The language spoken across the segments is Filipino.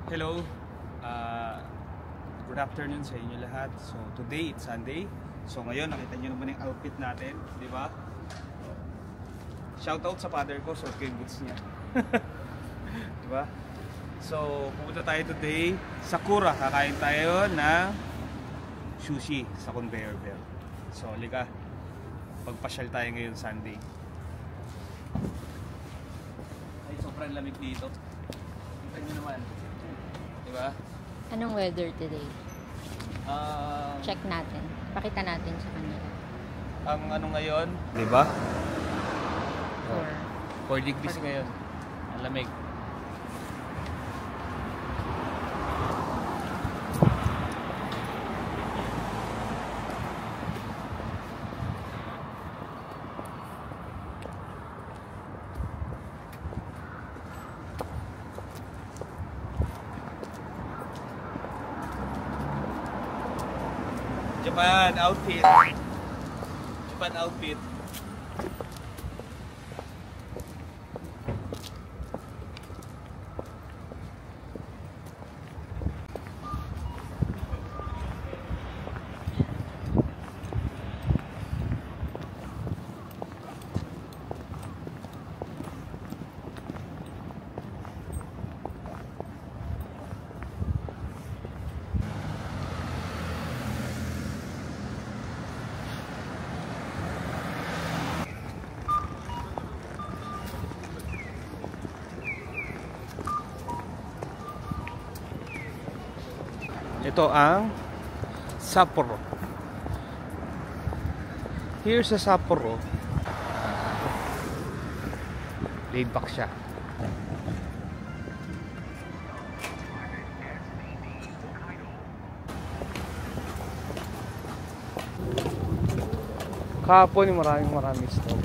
Hello, good afternoon sa inyo lahat. So today it's Sunday. So ngayon nakita niyo naman yung outfit natin, di ba? Shoutout sa father ko, so yung boots niya. Di ba? So pupunta tayo today sa Sakura. Kakain tayo ng sushi sa conveyor belt. So halika, pagpasyal tayo ngayon Sunday. Ay, sobrang lamig dito. Kita niyo naman. Diba? Anong weather today? Check natin. Pakita natin sa kanila. Ang ano ngayon, di ba? 4 4 degrees ngayon. Ang lamig. Japan outfit. Japan outfit. Ito ang Sapporo. Here sa Sapporo, laid back siya. Kahapon maraming snow.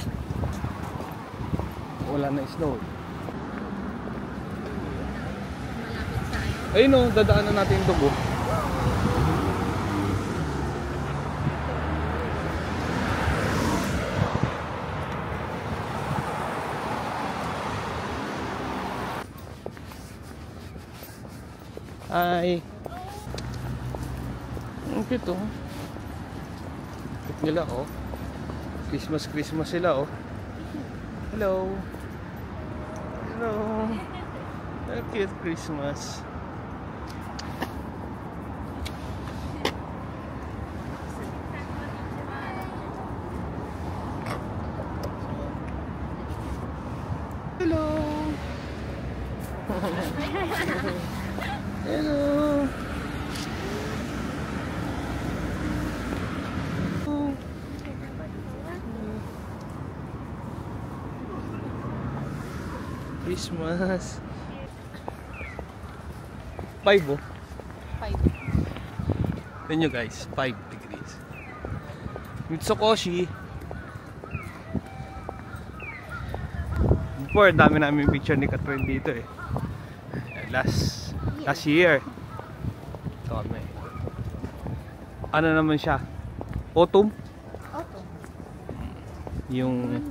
Wala na snow. Ayun o, dadaanan natin yung dugo. Ay, ang cute oh. Cute nila oh. Christmas sila oh. Hello. Hello. Ang cute Christmas. Hello. Hello. Christmas. 5 oh. 5. Tignan nyo guys, 5 degrees. Mitsukoshi. Before, dami namin picture ni Catherine dito eh. Last year. Ito kami. Ano naman siya? Autumn? Autumn. Yung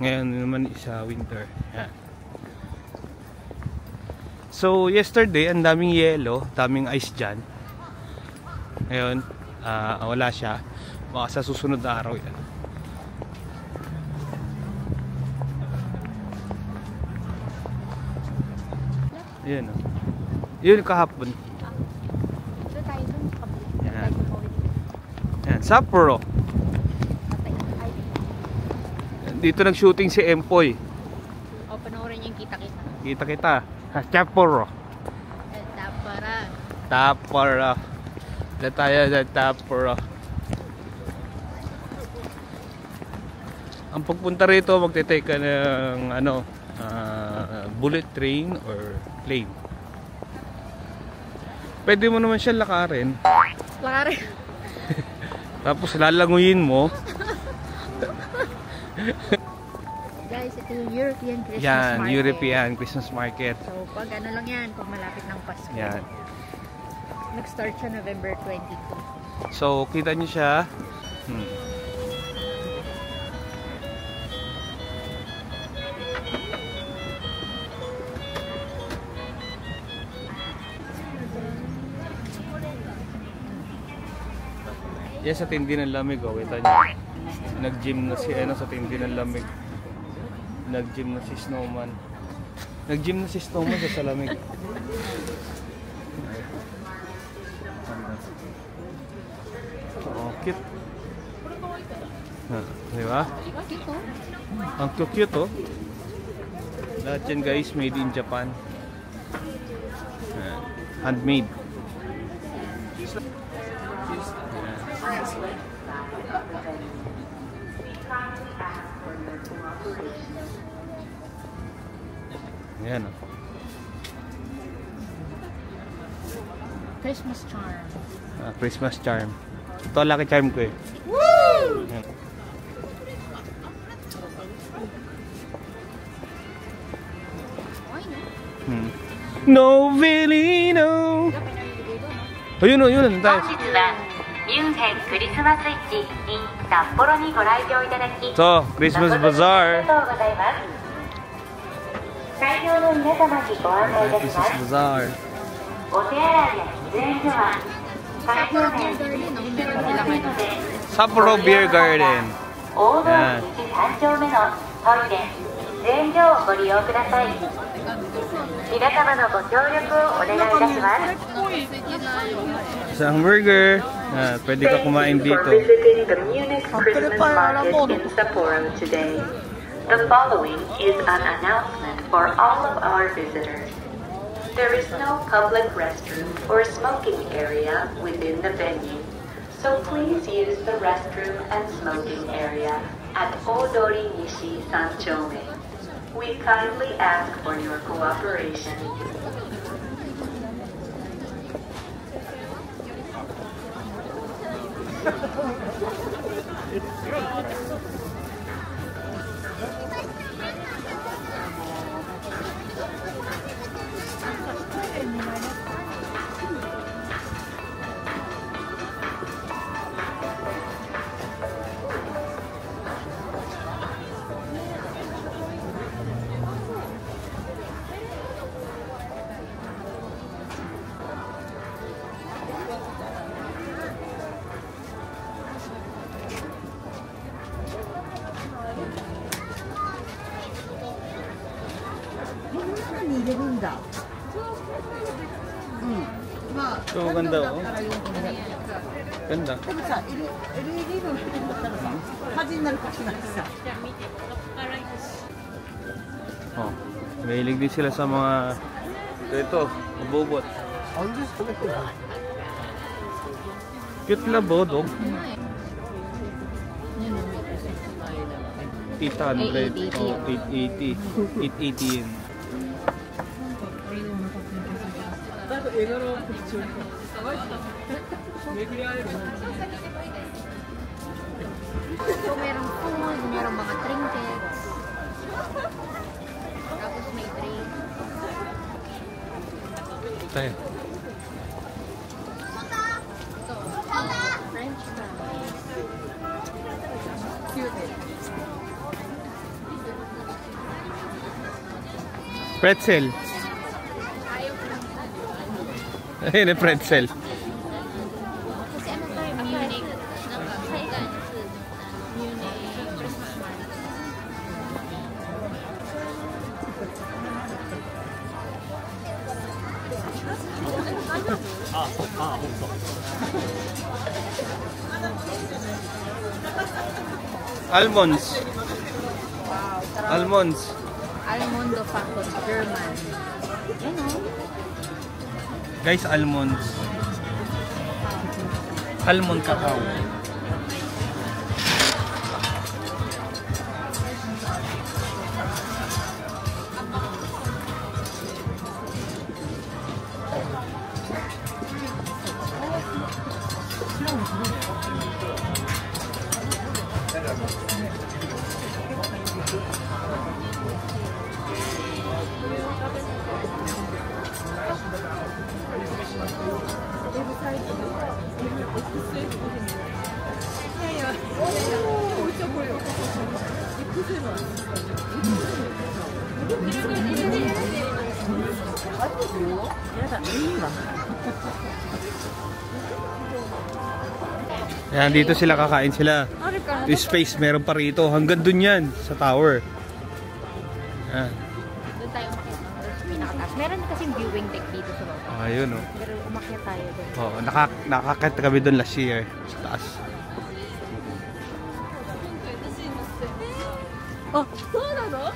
ngayon naman isa winter. Yan. So yesterday, ang daming yellow, daming ice dyan. Ngayon, wala siya. Baka sa susunod na araw yan. Ayan o. Yun kahapon. Ito tayo dun sa kabila. Yan. Yan. Sapporo. Dito nag-shooting si Empoy. O, panoorin niyo yung kita-kita. Kita-kita. Sapporo. Sapporo. Dito tayo sa Sapporo. Ang pagpunta rito, magte-take ka ng bullet train or plane. Pwede mo naman siya lakarin. Tapos lalanguyin mo. Guys, ito yung European Christmas Yan, Market. European Christmas Market. So, pag ano lang yan, pag malapit ng Pasko. Yan. Nag-start siya November 22. So, kita niyo siya. Yan sa tindi ng lamig, oh. Kita nyo. Nag-gym na si ano sa tindi ng lamig. Nag-gym na si Snowman. Nag-gym na si Snowman sa lamig. Oh, cute. Diba? Ang cute, oh. Lahat yan guys, made in Japan. Handmade. Ayan, oh. Christmas charm. Christmas charm. Ito ang lucky charm ko eh. Woo! Ayan. Novelino. Ayun o, yun. Tayo. So, Christmas Bazaar. Christmas Bazaar. Sapporo Beer Garden. Yan. Isang burger. Pwede ka kumain dito. The following is an announcement for all of our visitors. There is no public restroom or smoking area within the venue, so please use the restroom and smoking area at Odori Nishi Sanchome. We kindly ask for your cooperation. So, ganda oh. Ganda. Oh, mahilig din sila sa mga ito, mabobot. Cute na bodog. 800. Oh, 880. 880 yun. So, merong food, merong mga trinkets. Tapos may drink. Tayo. So, French fries. Pretzel. Ayun yung pretzel. Kasi ano tayo, Munich. Nakakailan kasi Munich Christmas market. Almonds. Almonds. Almondo Facos, German. Yan o. Guys, almonds. Almond cacao. Yan, dito sila kakain sila. Yung space meron pa rito. Hanggang dun yan, sa tower. Yan. Doon tayo umakyat. Pinakataas. Meron kasing viewing deck dito sa baba. Ayun o. Pero umakyat tayo doon. Oo, nakakit kami dun last year. Sa taas. Oh,そうなの?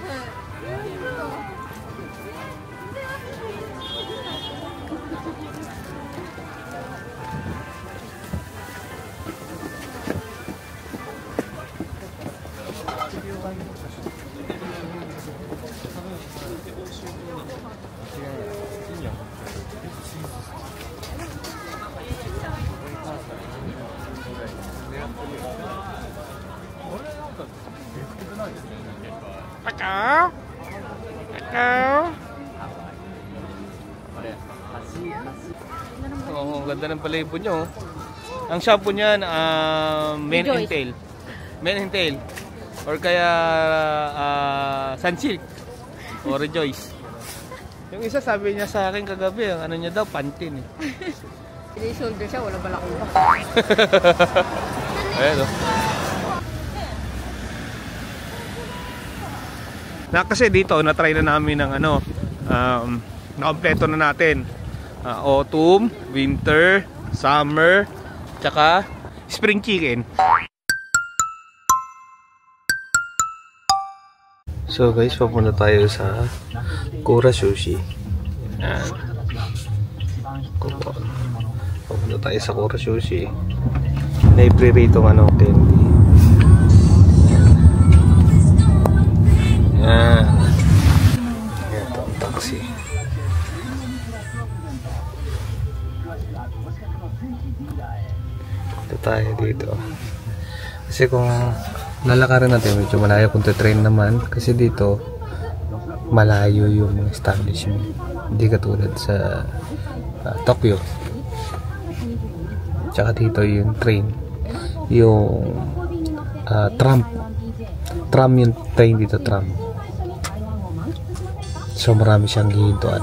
Pakaw! Pakaw! Oo, ganda ng palaybon nyo. Ang shampoo niyan, men and tail. Men and tail. Or kaya Sunsilk. O Rejoice. Yung isa sabi niya sa akin kagabi, ang ano niya daw, Pantene. Hindi shoulder siya, wala balakuba. Ayan o. Kasi dito, na-try na namin ng ano, na-kompleto na natin. Autumn, winter, summer, tsaka spring chicken. So guys, papunta tayo sa Kura Sushi. Yan. Papunta tayo sa Kura Sushi. Libre rito ng ano, candy. Yan. Ito ang taxi. Ito tayo dito. Kasi kung lalakarin natin, medyo malayo kung train naman. Kasi dito, malayo yung mga establishment. Hindi katulad sa Tokyo. Tsaka dito yung train. Yung tram. Tram yung train dito, tram. So marami siyang gihintuan.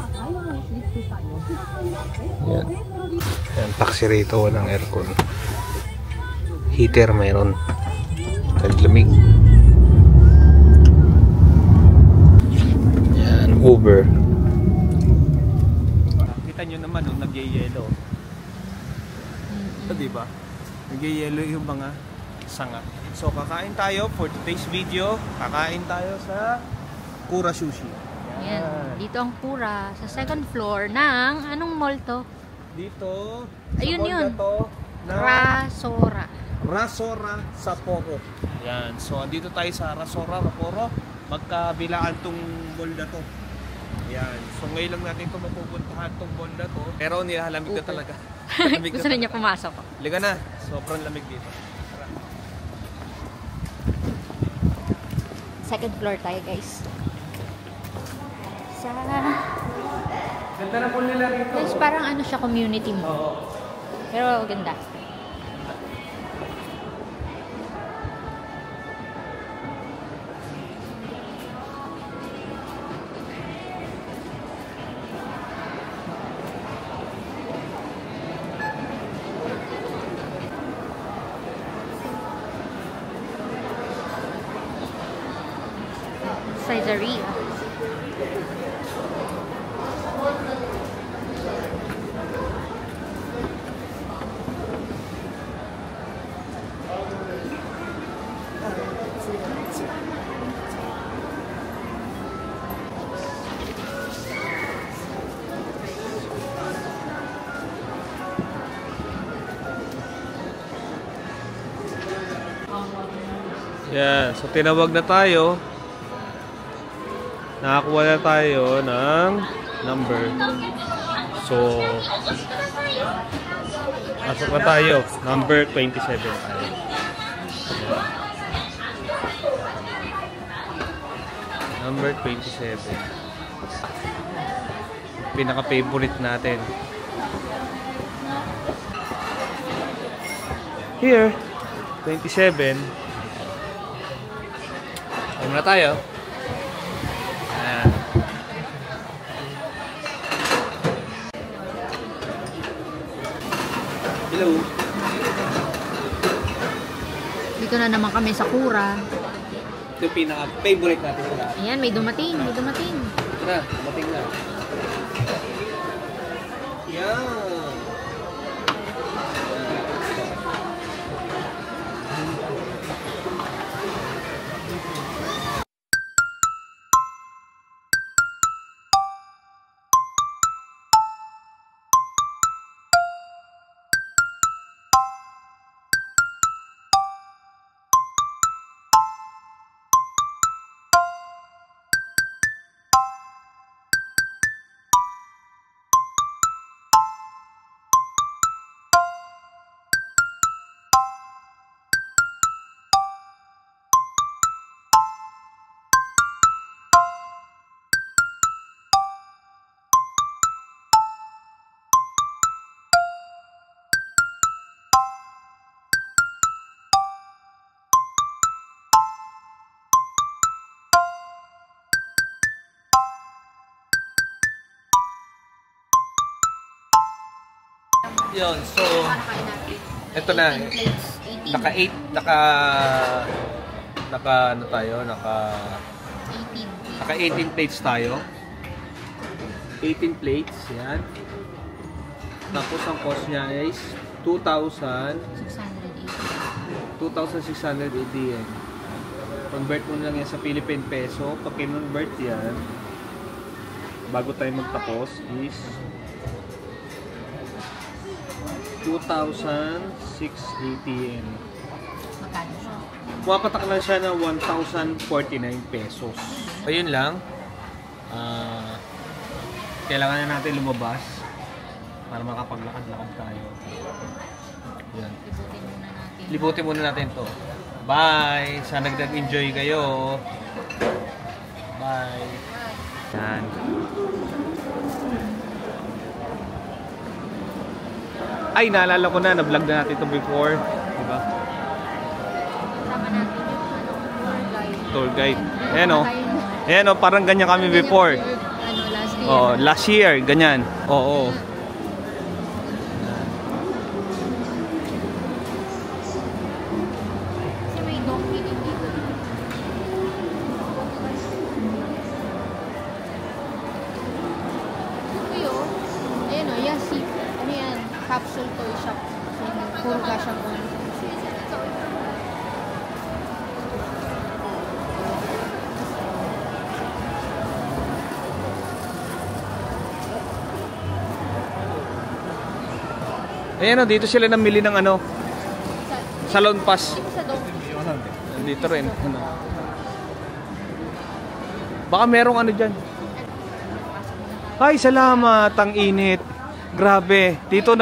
Yan. Yan, taxi rito, walang aircon. Heater mayroon. Taglamig. Yan, Uber. Kita nyo naman nung nag-yellow. Ito diba? Nag-yellow yung mga sanga. So kakain tayo for today's video. Kakain tayo sa Kura Sushi. Yan. Dito ang Kura. Sa second floor ng, anong mall to? Dito. Ayun sa yun. to, Rasora. Rasora Sapporo. Yan. So andito tayo sa Rasora Sapporo. Magkabilaan tong mall na to. Yan. So ngayon lang natin ito mapupuntahan tong mall na to. Pero nilalamig na talaga. Gusto na niya pumasok. Liga na. Sobrang lamig dito. Second floor tayo, guys. Sa... Ganda na po nila rito. Guys, parang ano siya, community mo. Oo. Pero ganda. Caesarea. Yan. So tinawag na tayo. Nakakuha na tayo ng number. So pasok na tayo. Number 27 tayo. Number 27. Pinaka-favorite natin. Here, 27. Ayun na tayo. Hello. Nandito na naman kami sa Kura. Ito yung pinaka-favorite natin sa lahat. Ayan, may dumating. May dumating. Ito na, dumating na. Yan. Yun, so ito na. Naka 18 plates tayo. 18 plates, yan. Tapos ang cost niya is 2,680 yen. Convert mo lang yan sa Philippine peso. Pag kinonvert yan, bago tayo magtapos is 2,680 yen. Magkano siya? Pumapatak lang siya ng 1,049 pesos. Ayun lang. Kailangan na natin lumabas para makapaglakad-lakad tayo. Yan. Libutin muna natin to. Bye! Sana nag-enjoy kayo. Bye! Yan. Ay, naalala ko na, na-vlog na natin ito before. Diba? Kasama natin yung Tour guide. Ayan o. Ayan o, parang ganyan kami before. last year. Oh, last year, ganyan. Oo. Kasi may donkey din dito. Uy, oh. Ayan o, Yasi. Ano yan? Capsule toy shop. Purga shop. Ayan o, dito sila namili ng ano, salon pass. Sa donkey. Dito rin. Ano. Baka merong ano dyan. Ay, salamat. Ang init. Grabe. Dito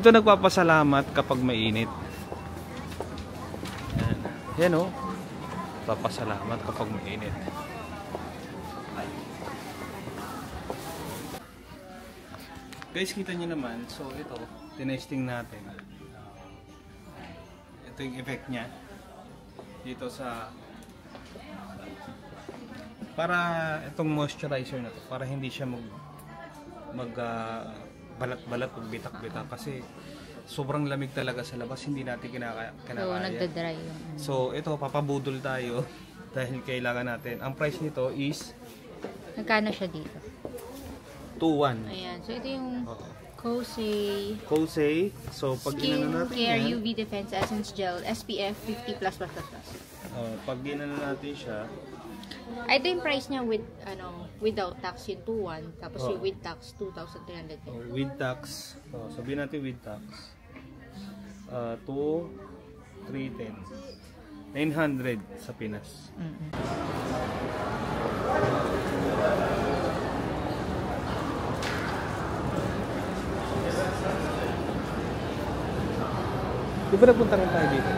nagpapasalamat kapag mainit. Yan o. Papasalamat kapag mainit. Guys, kita nyo naman. So, ito. Tinesting natin. Ito yung effect niya. Dito sa... Para itong moisturizer na to. Para hindi siya balat-balat o bitak-bitak. Kasi sobrang lamig talaga sa labas. Hindi natin kinakaya. So, nagda-dry yung... So, ito. Papabudol tayo. Dahil kailangan natin. Ang price nito is... Nagkano siya dito? 2-1. Ayan. So, ito yung Kosei. Kosei. So, pag inano natin Care yan, UV Defense Essence Gel SPF 50++++. pag inano natin siya, Ito yung price niya with, without tax yung 2,1. Tapos yung with tax, 2,300. with tax, sabihin natin with tax, 2,310. 900 sa Pinas. Di ba nagpunta rin tayo dito?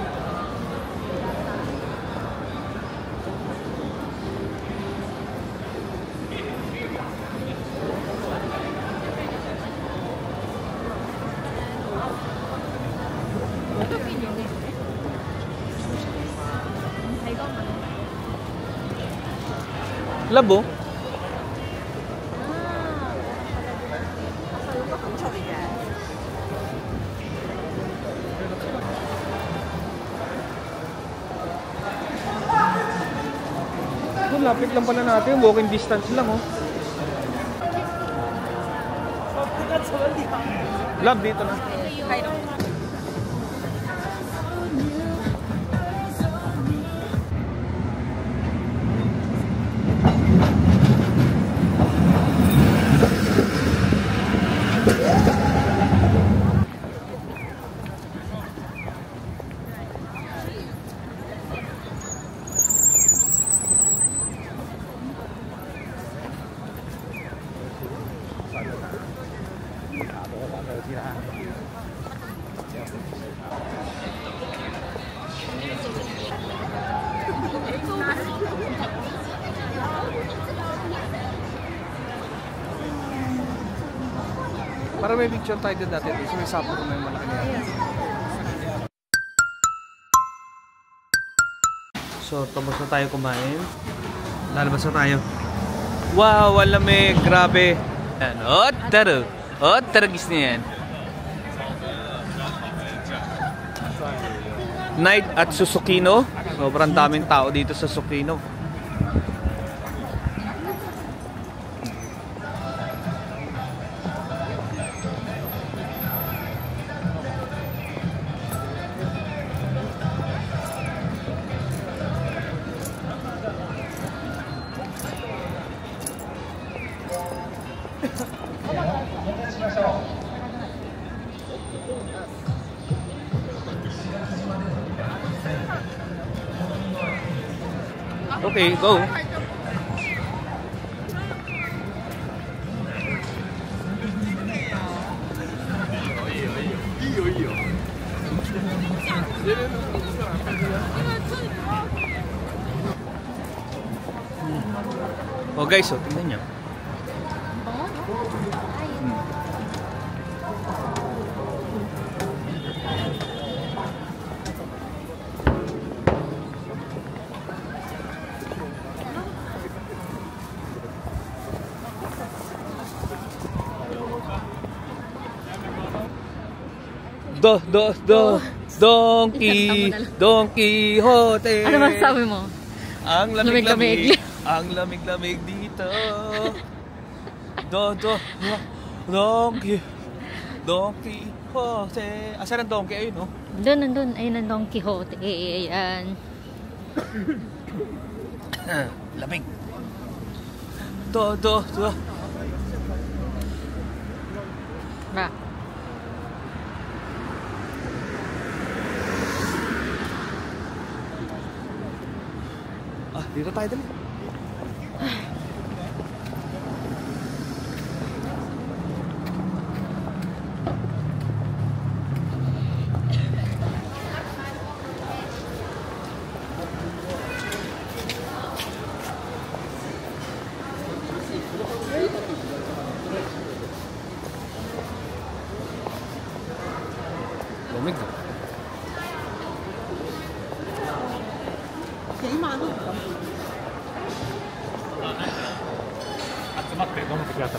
Labo? lapit lang pala natin. Walking distance lang, oh. Love, dito na. Para may picture tayo din dati. So may sapo ko na yung malaki niya. So tapos na tayo kumain. Lalabas na tayo. Wow, ang lamig. Grabe. Taragis na yan. Night at Susukino. Sobrang daming tao dito sa Susukino. Okay, go. Oh guys, so tingnan niyo. Don Quixote. Ano masasabi mo? Ang lamig-lamig. Ang lamig-lamig dito. Don Quixote. Asan ang donkey? Ayun, no? Doon. Ayun ang Don Quixote. Ayan. Lamig. Ba? Dito tayo dali. Lamig. At sumakte, nung magkakata.